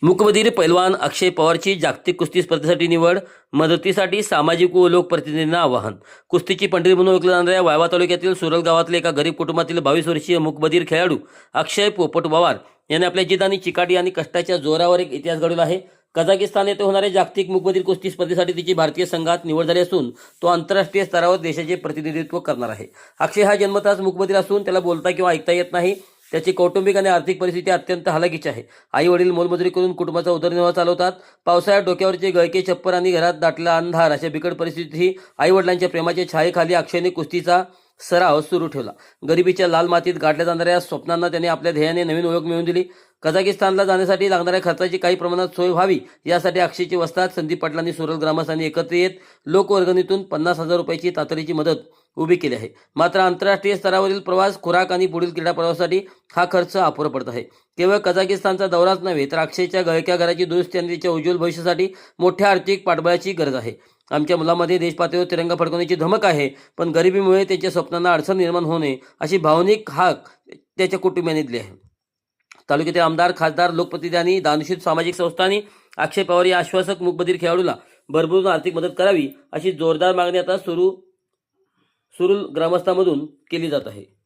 मूकबधीर पैलवान अक्षय पवारची जागतिक कुस्ती स्पर्धेसाठी निवड. मदतीसाठी सामाजिक व लोकप्रतिनिधींना आवाहन. कुस्तीची पंढरी म्हणून ओळखल्या जाणाऱ्या वाळवा तालुक्यातील सुरल गावातले एका गरीब कुटुंबातील 22 वर्षीय मूकबधीर खेळाडू अक्षय पोपट पवार याने आपल्या जिद्द आणि चिकाटी आणि कष्टाच्या जोरावर एक इतिहास घडवला आहे. कझाकिस्तान येथे होणाऱ्या जागतिक मूकबधीर कुस्ती स्पर्धेसाठी तिची भारतीय संघात निवड झाली असून तो आंतरराष्ट्रीय स्तरावर देशाचे प्रतिनिधित्व करणार आहे. अक्षय हा जन्मताच मूकबधीर असून त्याला बोलता किंवा ऐकता येत नाही. त्याची कौटुंबिक आणि आर्थिक परिस्थिती अत्यंत हलाखीची आहे. आई वडील मोलमजुरी करून कुटुंबाचा उदरनिर्वाह चालवतात. पावसाळ्यात डोक्यावरचे गळके छप्पर आणि घरात दाटला अंधार अशा बिकट परिस्थितीतही आई वडिलांच्या प्रेमाच्या छायेखाली अक्षयने कुस्तीचा सराव सुरू ठेवला. गरिबीच्या लाल मातीत गाठल्या जाणाऱ्या स्वप्नांना त्याने आपल्या ध्येयाने नवीन ओळख मिळवून दिली. कझाकिस्तानला जाण्यासाठी लागणाऱ्या खर्चाची काही प्रमाणात सोय व्हावी यासाठी अक्षयचे वस्ताद संदीप पाटलांनी सुरल ग्रामस्थांनी एकत्र येत लोकवर्गणीतून 50,000 रुपयाची तातडीची मदत उभी केली आहे. मात्र आंतरराष्ट्रीय स्तरावरील प्रवास, खुराक आणि पुढील क्रीडा प्रवासासाठी हा खर्च अपुरा पडत आहे. केवळ कझाकिस्तानचा दौराच नव्हे तर अक्षयच्या गळक्या घराची दुरुस्ती आणि त्याच्या उज्ज्वल भविष्यासाठी मोठ्या आर्थिक पाठबळाची गरज आहे. आमच्या मुलामध्ये देशपातळीवर तिरंगा फडकवण्याची धमक आहे, पण गरिबीमुळे त्याच्या स्वप्नांना अडचण निर्माण होऊ नये अशी भावनिक हाक त्याच्या कुटुंबियांनी दिली आहे. तालुक्यातील आमदार, खासदार, लोकप्रतिनिधी आणि दानशूर सामाजिक संस्थांनी अक्षय पवार या आश्वासक मूकबधीर खेळाडूला भरभरून आर्थिक मदत करावी अशी जोरदार मागणी आता सुरल ग्रामस्थांमधून केली जात आहे.